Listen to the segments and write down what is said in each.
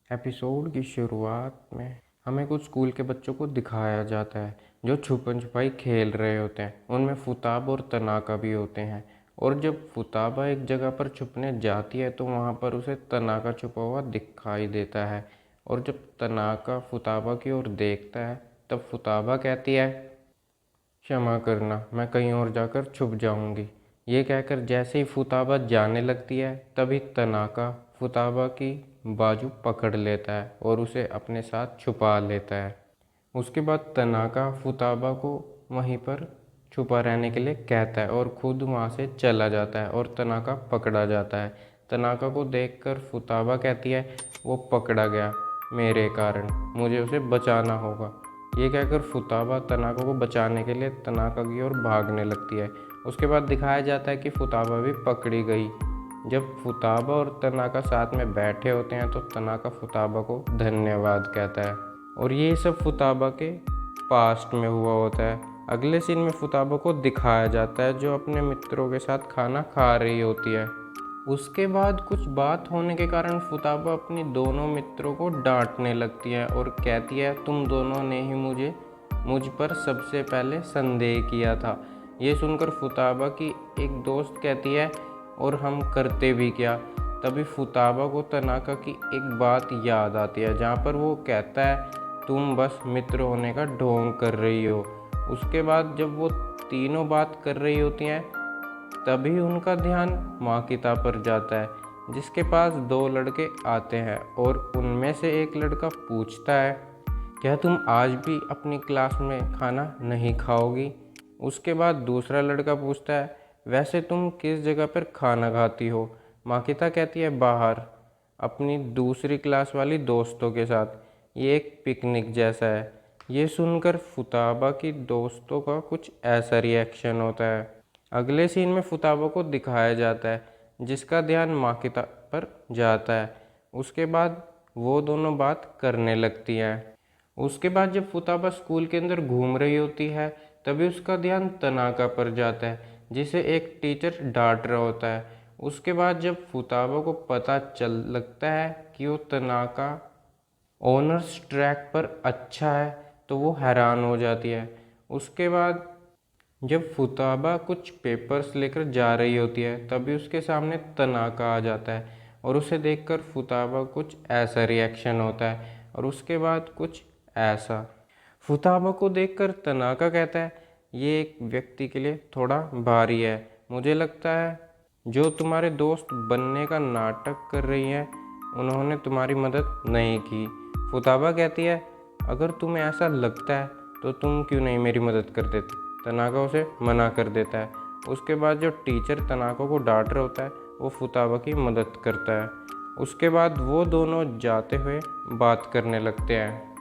Episode की शुरुआत में हमें कुछ स्कूल के बच्चों को दिखाया जाता है जो छुपन छुपाई खेल रहे होते हैं। उनमें फुताब और तनाका भी होते हैं। और जब फुताबा एक जगह पर छुपने जाती है तो वहाँ पर उसे तनाका छुपा हुआ दिखाई देता है। और जब तनाका फुताबा की ओर देखता है तब फुताबा कहती है, क्षमा करना, मैं कहीं और जाकर छुप जाऊंगी। ये कहकर जैसे ही फुताबा जाने लगती है तभी तनाका फुताबा की बाजू पकड़ लेता है और उसे अपने साथ छुपा लेता है। उसके बाद तनाका फुताबा को वहीं पर छुपा रहने के लिए कहता है और खुद वहाँ से चला जाता है और तनाका पकड़ा जाता है। तनाका को देखकर फुताबा कहती है, वो पकड़ा गया मेरे कारण, मुझे उसे बचाना होगा। ये कहकर फुताबा तनाका को बचाने के लिए तनाका की ओर भागने लगती है। उसके बाद दिखाया जाता है कि फुताबा भी पकड़ी गई। जब फुताबा और तनाका साथ में बैठे होते हैं तो तनाका फुताबा को धन्यवाद कहता है और ये सब फुताबा के पास्ट में हुआ होता है। अगले सीन में फुताबा को दिखाया जाता है जो अपने मित्रों के साथ खाना खा रही होती है। उसके बाद कुछ बात होने के कारण फुताबा अपनी दोनों मित्रों को डांटने लगती है और कहती है, तुम दोनों ने ही मुझ पर सबसे पहले संदेह किया था। ये सुनकर फुताबा की एक दोस्त कहती है, और हम करते भी क्या। तभी फुताबा को तनाका की एक बात याद आती है जहाँ पर वो कहता है, तुम बस मित्र होने का ढोंग कर रही हो। उसके बाद जब वो तीनों बात कर रही होती हैं तभी उनका ध्यान माकिता पर जाता है जिसके पास दो लड़के आते हैं और उनमें से एक लड़का पूछता है, क्या तुम आज भी अपनी क्लास में खाना नहीं खाओगी। उसके बाद दूसरा लड़का पूछता है, वैसे तुम किस जगह पर खाना खाती हो। माकिता कहती है, बाहर, अपनी दूसरी क्लास वाली दोस्तों के साथ, ये एक पिकनिक जैसा है। ये सुनकर फुताबा की दोस्तों का कुछ ऐसा रिएक्शन होता है। अगले सीन में फुताबा को दिखाया जाता है जिसका ध्यान माकिता पर जाता है। उसके बाद वो दोनों बात करने लगती हैं। उसके बाद जब फुताबा स्कूल के अंदर घूम रही होती है तभी उसका ध्यान तनाका पर जाता है जिसे एक टीचर डांट रहा होता है। उसके बाद जब फुताबा को पता चल लगता है कि वो तनाका ऑनर्स ट्रैक पर अच्छा है तो वो हैरान हो जाती है। उसके बाद जब फुताबा कुछ पेपर्स लेकर जा रही होती है तभी उसके सामने तनाका आ जाता है और उसे देखकर फुताबा कुछ ऐसा रिएक्शन होता है और उसके बाद कुछ ऐसा। फुताबा को देखकर तनाका कहता है, ये एक व्यक्ति के लिए थोड़ा भारी है। मुझे लगता है जो तुम्हारे दोस्त बनने का नाटक कर रही हैं उन्होंने तुम्हारी मदद नहीं की। फुताबा कहती है, अगर तुम्हें ऐसा लगता है तो तुम क्यों नहीं मेरी मदद कर देते। तनाका उसे मना कर देता है। उसके बाद जो टीचर तनाका को डांट रहा होता है वो फुताबा की मदद करता है। उसके बाद वो दोनों जाते हुए बात करने लगते हैं।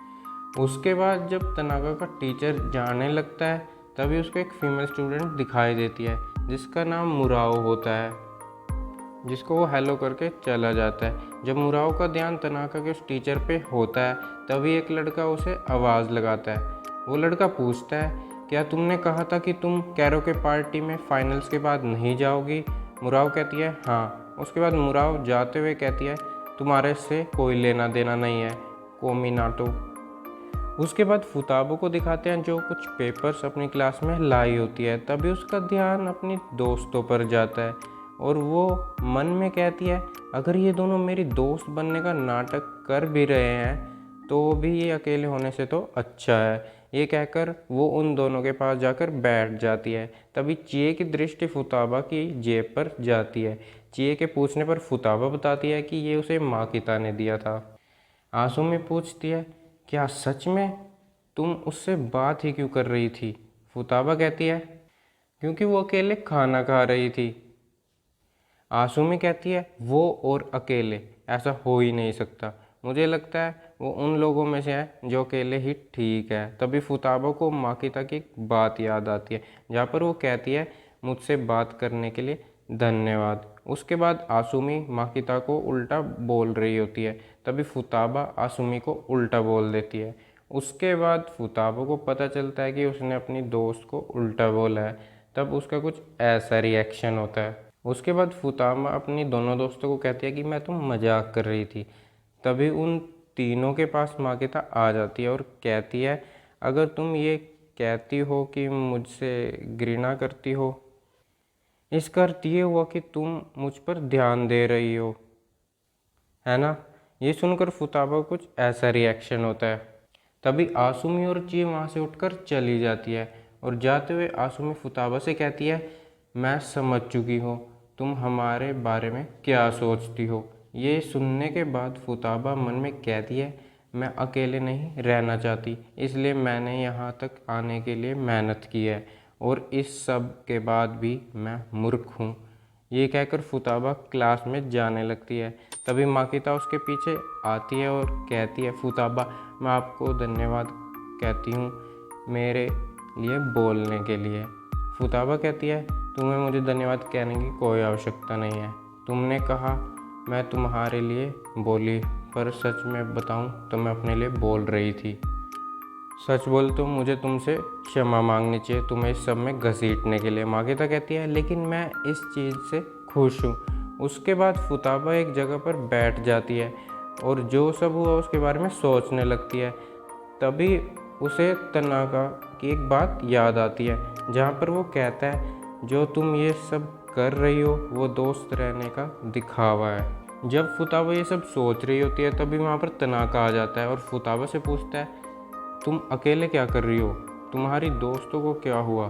उसके बाद जब तनाका का टीचर जाने लगता है तभी उसको एक फीमेल स्टूडेंट दिखाई देती है जिसका नाम मुराओ होता है, जिसको वो हेलो करके चला जाता है। जब मुराओ का ध्यान तनाका के उस टीचर पे होता है तभी एक लड़का उसे आवाज़ लगाता है। वो लड़का पूछता है, क्या तुमने कहा था कि तुम कैरोके पार्टी में फाइनल्स के बाद नहीं जाओगी। मुराओ कहती है, हाँ। उसके बाद मुराओ जाते हुए कहती है, तुम्हारे से कोई लेना देना नहीं है, कोमिनाटो। उसके बाद फुताबो को दिखाते हैं जो कुछ पेपर्स अपनी क्लास में लाई होती है। तभी उसका ध्यान अपनी दोस्तों पर जाता है और वो मन में कहती है, अगर ये दोनों मेरी दोस्त बनने का नाटक कर भी रहे हैं तो भी ये अकेले होने से तो अच्छा है। ये कहकर वो उन दोनों के पास जाकर बैठ जाती है। तभी चिए की दृष्टि फुताबा की जेब पर जाती है। चिए के पूछने पर फुताबा बताती है कि ये उसे माकिता ने दिया था। आसुमी पूछती है, क्या सच में तुम उससे बात ही क्यों कर रही थी। फुताबा कहती है, क्योंकि वो अकेले खाना खा रही थी। आसुमी कहती है, वो और अकेले, ऐसा हो ही नहीं सकता। मुझे लगता है वो उन लोगों में से है जो अकेले ही ठीक है। तभी फुताबा को माकिता की एक बात याद आती है जहाँ पर वो कहती है, मुझसे बात करने के लिए धन्यवाद। उसके बाद आसुमी माकिता को उल्टा बोल रही होती है तभी फुताबा आसुमी को उल्टा बोल देती है। उसके बाद फुताबा को पता चलता है कि उसने अपनी दोस्त को उल्टा बोला है। तब उसका कुछ ऐसा रिएक्शन होता है। उसके बाद फुताबा अपनी दोनों दोस्तों को कहती है कि मैं तुम मजाक कर रही थी। तभी उन तीनों के पास माकिता आ जाती है और कहती है, अगर तुम ये कहती हो कि मुझसे घृणा करती हो, इसका अर्थ ये हुआ कि तुम मुझ पर ध्यान दे रही हो, है ना। ये सुनकर फुताबा को कुछ ऐसा रिएक्शन होता है। तभी आसुमी और ची वहाँ से उठकर चली जाती है और जाते हुए आसुमी फुताबा से कहती है, मैं समझ चुकी हूँ तुम हमारे बारे में क्या सोचती हो। ये सुनने के बाद फुताबा मन में कहती है, मैं अकेले नहीं रहना चाहती, इसलिए मैंने यहाँ तक आने के लिए मेहनत की है और इस सब के बाद भी मैं मूर्ख हूँ। ये कहकर फुताबा क्लास में जाने लगती है। तभी माकिता उसके पीछे आती है और कहती है, फुताबा मैं आपको धन्यवाद कहती हूँ मेरे लिए बोलने के लिए। फुताबा कहती है, तुम्हें मुझे धन्यवाद कहने की कोई आवश्यकता नहीं है। तुमने कहा मैं तुम्हारे लिए बोली, पर सच में बताऊँ तो मैं अपने लिए बोल रही थी। सच बोल तो मुझे तुमसे क्षमा मांगनी चाहिए तुम्हें इस सब में घसीटने के लिए। माकिता कहती है, लेकिन मैं इस चीज़ से खुश हूँ। उसके बाद फुताबा एक जगह पर बैठ जाती है और जो सब हुआ उसके बारे में सोचने लगती है। तभी उसे तनाका की एक बात याद आती है, जहाँ पर वो कहता है, जो तुम ये सब कर रही हो वो दोस्त रहने का दिखावा है। जब फुताबा ये सब सोच रही होती है तभी वहाँ पर तनाका आ जाता है और फुताबा से पूछता है, तुम अकेले क्या कर रही हो, तुम्हारी दोस्तों को क्या हुआ।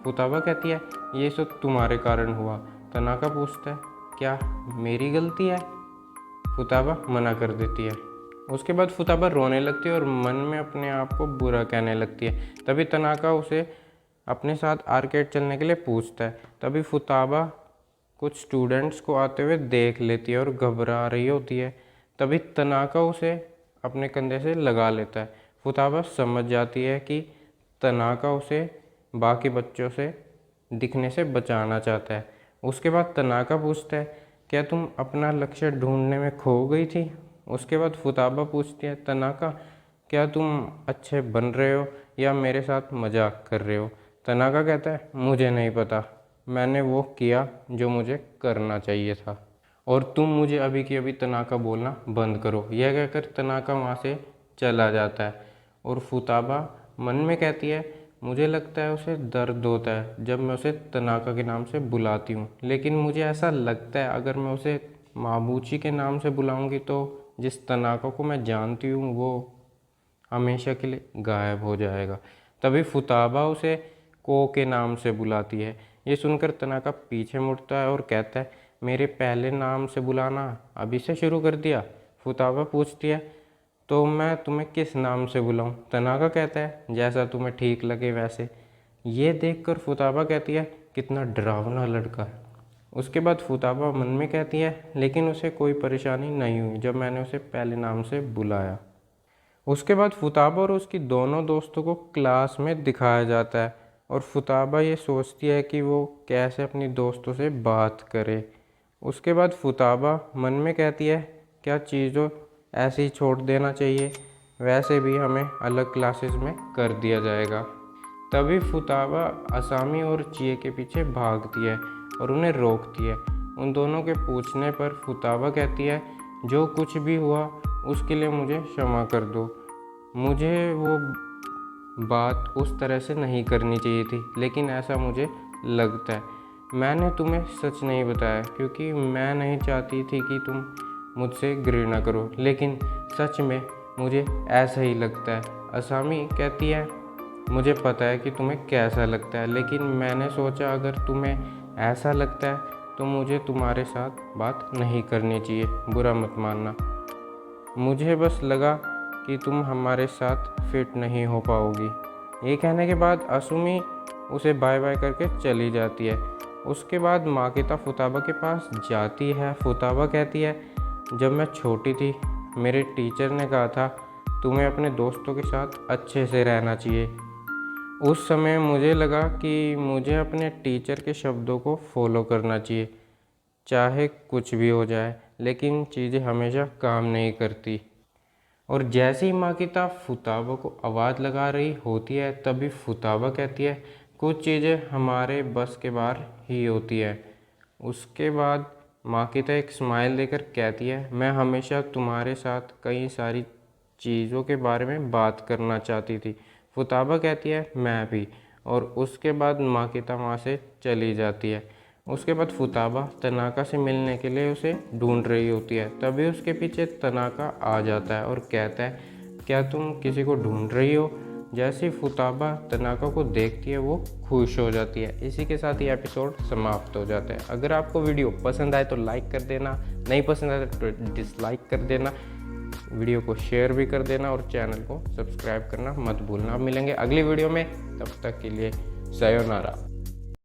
फुताबा कहती है, ये सब तुम्हारे कारण हुआ। तनाका पूछता है, क्या मेरी गलती है। फुताबा मना कर देती है। उसके बाद फुताबा रोने लगती है और मन में अपने आप को बुरा कहने लगती है। तभी तनाका उसे अपने साथ आर्केड चलने के लिए पूछता है। तभी फुताबा कुछ स्टूडेंट्स को आते हुए देख लेती है और घबरा रही होती है। तभी तनाका उसे अपने कंधे से लगा लेता है। फुताबा समझ जाती है कि तनाका उसे बाकी बच्चों से दिखने से बचाना चाहता है। उसके बाद तनाका पूछता है, क्या तुम अपना लक्ष्य ढूंढने में खो गई थी। उसके बाद फुताबा पूछती है, तनाका क्या तुम अच्छे बन रहे हो या मेरे साथ मजाक कर रहे हो। तनाका कहता है, मुझे नहीं पता, मैंने वो किया जो मुझे करना चाहिए था और तुम मुझे अभी की अभी तनाका बोलना बंद करो। यह कहकर तनाका वहाँ से चला जाता है और फुताबा मन में कहती है, मुझे लगता है उसे दर्द होता है जब मैं उसे तनाका के नाम से बुलाती हूँ, लेकिन मुझे ऐसा लगता है अगर मैं उसे माबूची के नाम से बुलाऊंगी तो जिस तनाका को मैं जानती हूँ वो हमेशा के लिए गायब हो जाएगा। तभी फुताबा उसे को के नाम से बुलाती है। ये सुनकर तनाका पीछे मुड़ता है और कहता है, मेरे पहले नाम से बुलाना अभी से शुरू कर दिया। फुताबा पूछती है, तो मैं तुम्हें किस नाम से बुलाऊं। तनाका कहता है, जैसा तुम्हें ठीक लगे वैसे। ये देखकर फुताबा कहती है, कितना डरावना लड़का है। उसके बाद फुताबा मन में कहती है, लेकिन उसे कोई परेशानी नहीं हुई जब मैंने उसे पहले नाम से बुलाया। उसके बाद फुताबा और उसकी दोनों दोस्तों को क्लास में दिखाया जाता है और फुताबा ये सोचती है कि वो कैसे अपनी दोस्तों से बात करे। उसके बाद फुताबा मन में कहती है, क्या चीज़ों ऐसे ही छोड़ देना चाहिए, वैसे भी हमें अलग क्लासेस में कर दिया जाएगा। तभी फुताबा असामी और चिए के पीछे भागती है और उन्हें रोकती है। उन दोनों के पूछने पर फुताबा कहती है, जो कुछ भी हुआ उसके लिए मुझे क्षमा कर दो, मुझे वो बात उस तरह से नहीं करनी चाहिए थी, लेकिन ऐसा मुझे लगता है। मैंने तुम्हें सच नहीं बताया क्योंकि मैं नहीं चाहती थी कि तुम मुझसे घृणा करो, लेकिन सच में मुझे ऐसा ही लगता है। असामी कहती है, मुझे पता है कि तुम्हें कैसा लगता है, लेकिन मैंने सोचा अगर तुम्हें ऐसा लगता है तो मुझे तुम्हारे साथ बात नहीं करनी चाहिए, बुरा मत मानना। मुझे बस लगा कि तुम हमारे साथ फिट नहीं हो पाओगी। ये कहने के बाद असुमी उसे बाय बाय करके चली जाती है। उसके बाद माकिता फुताबा के पास जाती है। फुताबा कहती है, जब मैं छोटी थी मेरे टीचर ने कहा था तुम्हें अपने दोस्तों के साथ अच्छे से रहना चाहिए। उस समय मुझे लगा कि मुझे अपने टीचर के शब्दों को फॉलो करना चाहिए, चाहे कुछ भी हो जाए, लेकिन चीज़ें हमेशा काम नहीं करती। और जैसे ही माकिता फुताबा को आवाज़ लगा रही होती है तभी फुताबा कहती है, कुछ चीज़ें हमारे बस के बाहर ही होती है। उसके बाद माकिता एक स्माइल देकर कहती है, मैं हमेशा तुम्हारे साथ कई सारी चीज़ों के बारे में बात करना चाहती थी। फुताबा कहती है, मैं भी। और उसके बाद माकिता वहाँ से चली जाती है। उसके बाद फुताबा तनाका से मिलने के लिए उसे ढूंढ रही होती है। तभी उसके पीछे तनाका आ जाता है और कहता है, क्या तुम किसी को ढूंढ रही हो? जैसे ही फुताबा तनाका को देखती है वो खुश हो जाती है। इसी के साथ ये एपिसोड समाप्त हो जाता है। अगर आपको वीडियो पसंद आए तो लाइक कर देना, नहीं पसंद आए तो डिसलाइक कर देना, वीडियो को शेयर भी कर देना और चैनल को सब्सक्राइब करना मत भूलना। अब मिलेंगे अगली वीडियो में, तब तक के लिए सायोनारा।